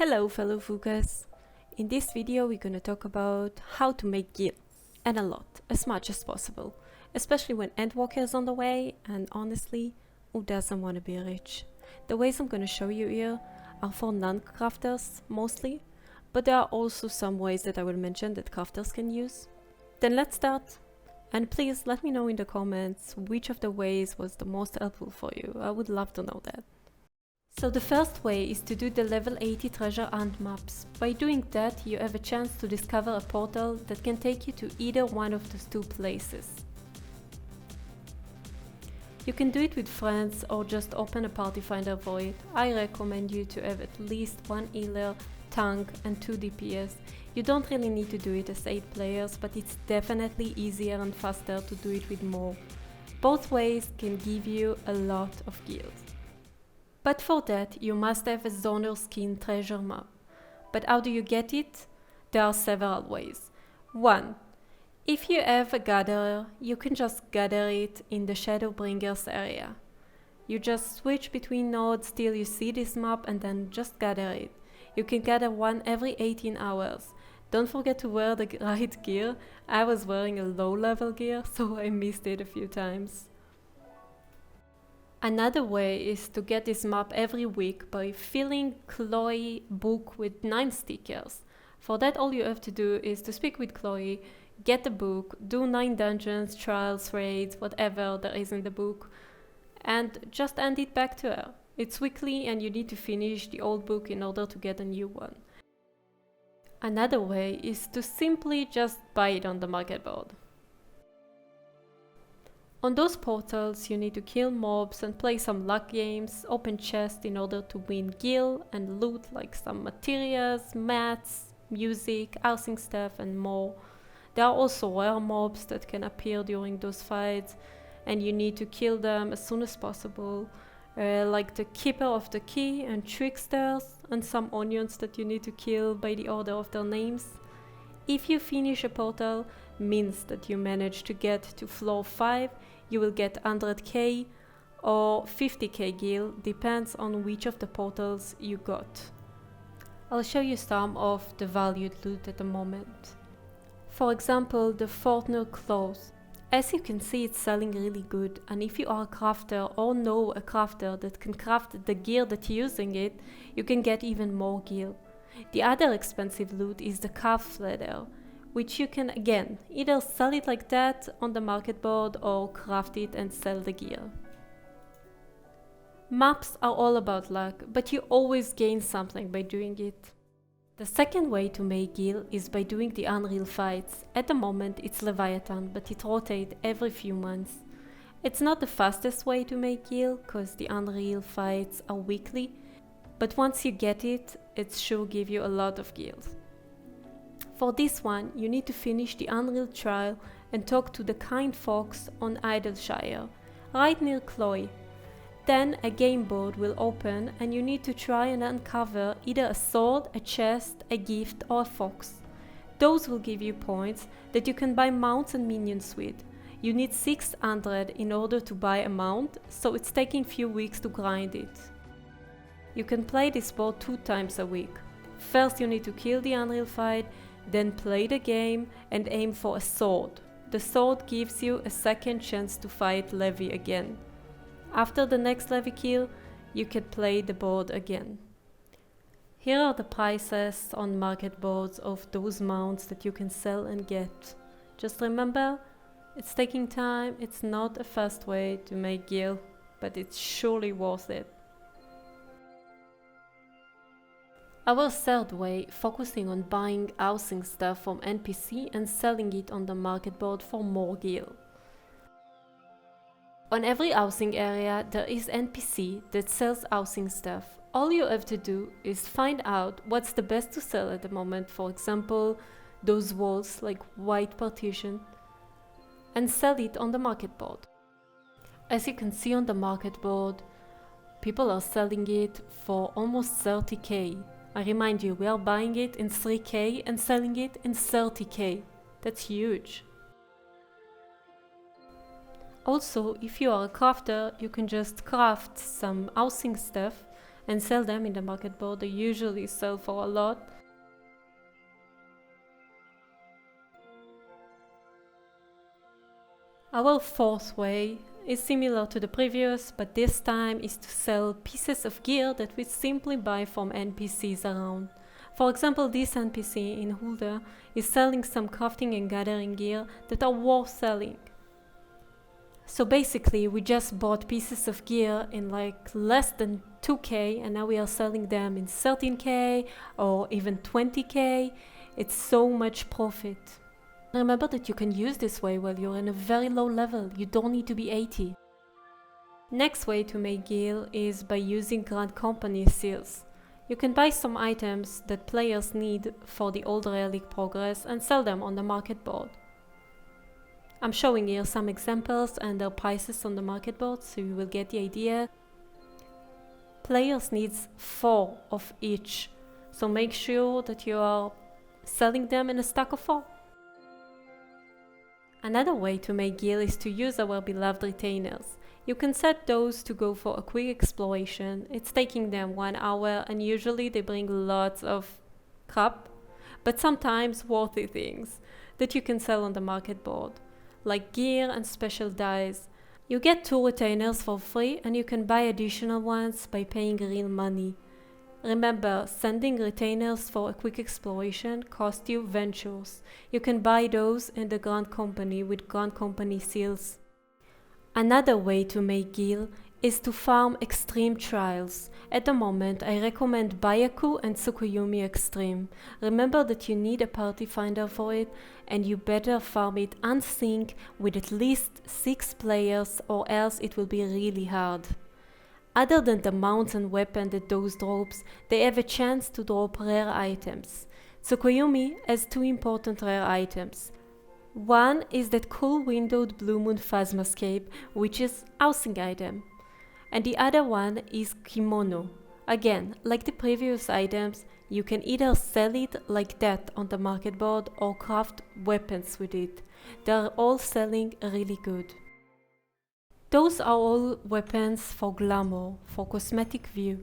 Hello fellow Phookas! In this video we're gonna talk about how to make gear, and a lot, as much as possible, especially when Endwalker is on the way, and honestly, who doesn't want to be rich? The ways I'm gonna show you here are for non-crafters mostly, but there are also some ways that I will mention that crafters can use. Then let's start, and please let me know in the comments which of the ways was the most helpful for you. I would love to know that. So the first way is to do the level 80 treasure hunt maps. By doing that, you have a chance to discover a portal that can take you to either one of those two places. You can do it with friends or just open a party finder for it. I recommend you to have at least one healer, tank and 2 DPS. You don't really need to do it as 8 players, but it's definitely easier and faster to do it with more. Both ways can give you a lot of gear. But for that, you must have a Zadnor skin treasure map. But how do you get it? There are several ways. 1. If you have a gatherer, you can just gather it in the Shadowbringers area. You just switch between nodes till you see this map and then just gather it. You can gather one every 18 hours. Don't forget to wear the right gear. I was wearing a low level gear, so I missed it a few times. Another way is to get this map every week by filling Chloe book with 9 stickers. For that, all you have to do is to speak with Chloe, get the book, do 9 dungeons, trials, raids, whatever there is in the book, and just hand it back to her. It's weekly and you need to finish the old book in order to get a new one. Another way is to simply just buy it on the market board. On those portals, you need to kill mobs and play some luck games, open chests in order to win gil and loot like some materials, mats, music, housing stuff and more. There are also rare mobs that can appear during those fights and you need to kill them as soon as possible, like the Keeper of the Key and Tricksters and some onions that you need to kill by the order of their names. If you finish a portal, means that you manage to get to floor 5, you will get 100k or 50k gil, depends on which of the portals you got. I'll show you some of the valued loot at the moment. For example, the Fortner clothes. As you can see, it's selling really good, and if you are a crafter or know a crafter that can craft the gear that you're using it, you can get even more gil. The other expensive loot is the calf leather, which you can again either sell it like that on the market board or craft it and sell the gear. Maps are all about luck, but you always gain something by doing it. The second way to make gil is by doing the Unreal fights. At the moment it's Leviathan, but it rotates every few months. It's not the fastest way to make gil, cause the Unreal fights are weekly, but once you get it, it sure give you a lot of gil. For this one, you need to finish the Unreal trial and talk to the kind fox on Idleshire, right near Chloe. Then a game board will open and you need to try and uncover either a sword, a chest, a gift or a fox. Those will give you points that you can buy mounts and minions with. You need 600 in order to buy a mount, so it's taking few weeks to grind it. You can play this board 2 times a week. First you need to kill the Unreal fight, then play the game and aim for a sword. The sword gives you a second chance to fight Levi again. After the next Levi kill, you can play the board again. Here are the prices on market boards of those mounts that you can sell and get. Just remember, it's taking time, it's not a fast way to make gil, but it's surely worth it. Our third way, focusing on buying housing stuff from NPC and selling it on the market board for more gil. On every housing area there is NPC that sells housing stuff. All you have to do is find out what's the best to sell at the moment, for example those walls like white partition, and sell it on the market board. As you can see on the market board, people are selling it for almost 30k. I remind you, we are buying it in 3k and selling it in 30k. That's huge. Also, if you are a crafter, you can just craft some housing stuff and sell them in the market board. They usually sell for a lot. Our fourth way is similar to the previous, but this time is to sell pieces of gear that we simply buy from NPCs around. For example, this NPC in Hulda is selling some crafting and gathering gear that are worth selling. So basically, we just bought pieces of gear in like less than 2k, and now we are selling them in 13k or even 20k. It's so much profit. Remember that you can use this way while you're in a very low level. You don't need to be 80. Next way to make gear is by using Grand Company seals. You can buy some items that players need for the old relic progress and sell them on the market board. I'm showing here some examples and their prices on the market board, so you will get the idea. Players need 4 of each, so make sure that you are selling them in a stack of 4. Another way to make gear is to use our beloved retainers. You can set those to go for a quick exploration. It's taking them 1 hour, and usually they bring lots of crap, but sometimes worthy things that you can sell on the market board, like gear and special dyes. You get 2 retainers for free, and you can buy additional ones by paying real money. Remember, sending retainers for a quick exploration cost you ventures. You can buy those in the Grand Company with Grand Company seals. Another way to make gear is to farm extreme trials. At the moment, I recommend Byaku and Tsukuyomi Extreme. Remember that you need a party finder for it, and you better farm it unsync with at least 6 players, or else it will be really hard. Other than the mounts and weapon that those drops, they have a chance to drop rare items. Tsukuyomi has 2 important rare items. One is that cool windowed Blue Moon Phasmascape, which is housing item. And the other one is Kimono. Again, like the previous items, you can either sell it like that on the market board or craft weapons with it. They are all selling really good. Those are all weapons for glamour, for cosmetic view.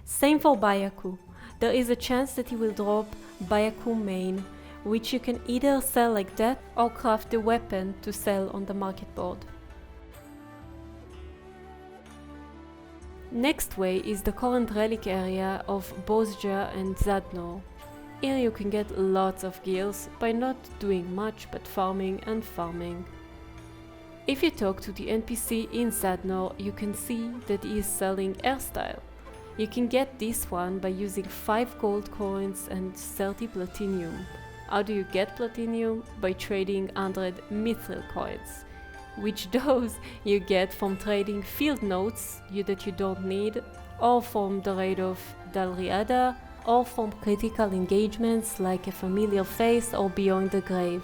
Same for Byaku. There is a chance that you will drop Byaku main, which you can either sell like that or craft the weapon to sell on the market board. Next way is the current relic area of Bozja and Zadnor. Here you can get lots of gears by not doing much but farming and farming. If you talk to the NPC in Zadnor, you can see that he is selling hairstyle. You can get this one by using 5 gold coins and 30 platinum. How do you get platinum? By trading 100 mithril coins, which those you get from trading field notes that you don't need, or from the raid of Dalriada, or from critical engagements like a familiar face or beyond the grave.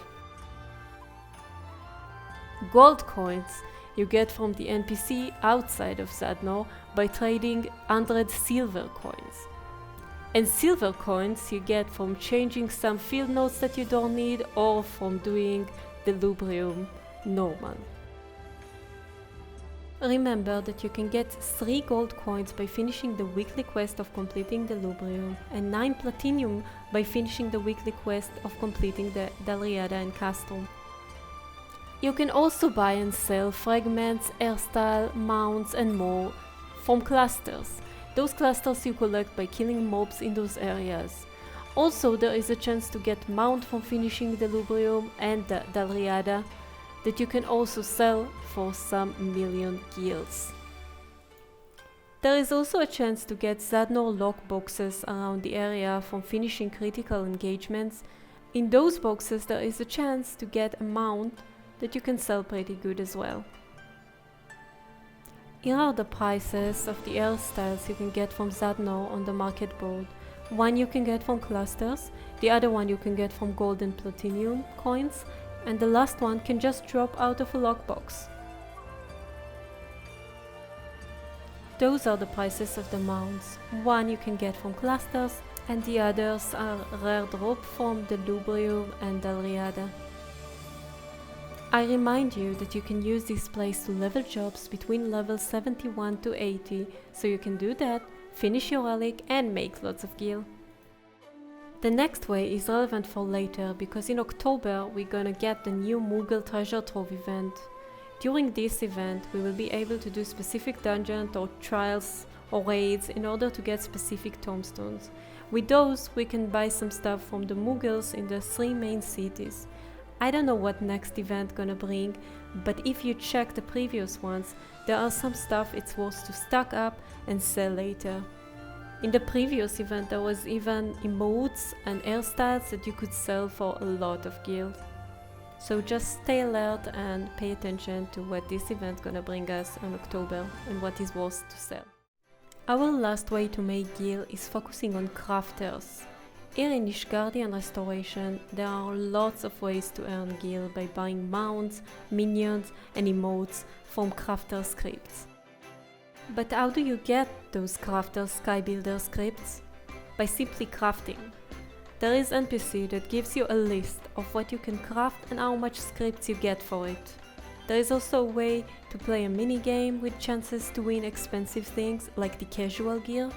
Gold coins you get from the NPC outside of Zadnor by trading 100 silver coins. And silver coins you get from changing some field notes that you don't need or from doing the Lubrium normal. Remember that you can get 3 gold coins by finishing the weekly quest of completing the Lubrium and 9 platinum by finishing the weekly quest of completing the Dalriada and Castrum. You can also buy and sell fragments, hairstyle, mounts and more from clusters. Those clusters you collect by killing mobs in those areas. Also, there is a chance to get mount from finishing the Lubrium and the Dalriada that you can also sell for some million gills. There is also a chance to get Zadnor lock boxes around the area from finishing critical engagements. In those boxes there is a chance to get a mount that you can sell pretty good as well. Here are the prices of the hairstyles you can get from Zadnor on the market board. One you can get from clusters, the other one you can get from gold and platinum coins, and the last one can just drop out of a lockbox. Those are the prices of the mounts. One you can get from clusters, and the others are rare drop from the Lubrium and Dalriada. I remind you that you can use this place to level jobs between level 71 to 80, so you can do that finish your relic and make lots of gil. The next way is relevant for later because in October we're gonna get the new Moogle Treasure Trove event. During this event we will be able to do specific dungeons or trials or raids in order to get specific tombstones. With those we can buy some stuff from the Moogles in the 3 main cities. I don't know what next event gonna bring, but if you check the previous ones, there are some stuff it's worth to stock up and sell later. In the previous event there was even emotes and hairstyles that you could sell for a lot of gil. So just stay alert and pay attention to what this event gonna bring us in October and what is worth to sell. Our last way to make gil is focusing on crafters. Here in Ishgardian Restoration there are lots of ways to earn gil by buying mounts, minions and emotes from crafter scripts. But how do you get those crafter skybuilder scripts? By simply crafting. There is NPC that gives you a list of what you can craft and how much scripts you get for it. There is also a way to play a mini-game with chances to win expensive things like the casual gear.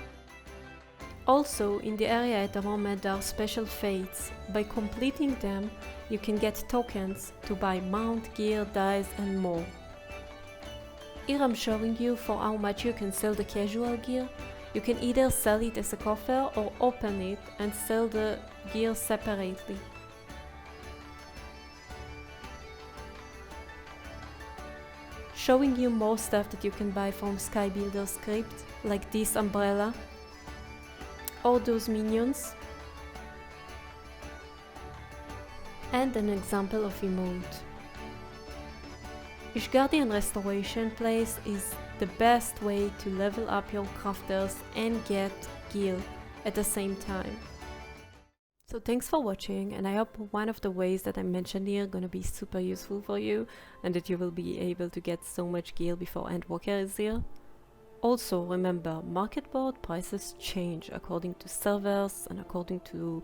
Also, in the area at the moment there are special fates. By completing them, you can get tokens to buy mount, gear, dice and more. Here I'm showing you for how much you can sell the casual gear. You can either sell it as a coffer or open it and sell the gear separately. Showing you more stuff that you can buy from Skybuilder script, like this umbrella or those minions, and an example of emote. Ishgardian Restoration place is the best way to level up your crafters and get gil at the same time. So thanks for watching, and I hope one of the ways that I mentioned here gonna be super useful for you and that you will be able to get so much gil before Endwalker is here. Also remember, market board prices change according to servers and according to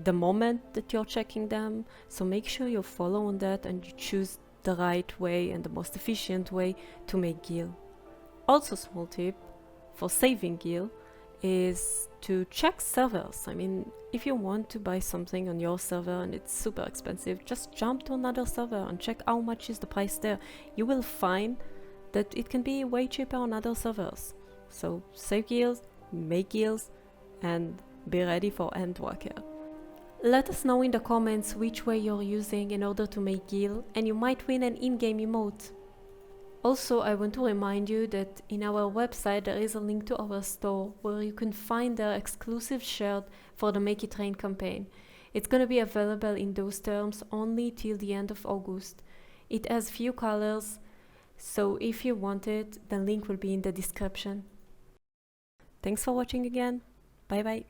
the moment that you're checking them, so make sure you follow on that and you choose the right way and the most efficient way to make gil. Also, small tip for saving gil is to check servers. I mean, if you want to buy something on your server and it's super expensive, just jump to another server and check how much is the price there. You will find that it can be way cheaper on other servers. So save gils, make gils, and be ready for Endwalker. Let us know in the comments which way you're using in order to make gil, and you might win an in-game emote. Also, I want to remind you that in our website there is a link to our store where you can find the exclusive shirt for the Make It Rain campaign. It's gonna be available in those terms only till the end of August. It has few colors, so if you want it, the link will be in the description. Thanks for watching again. Bye bye.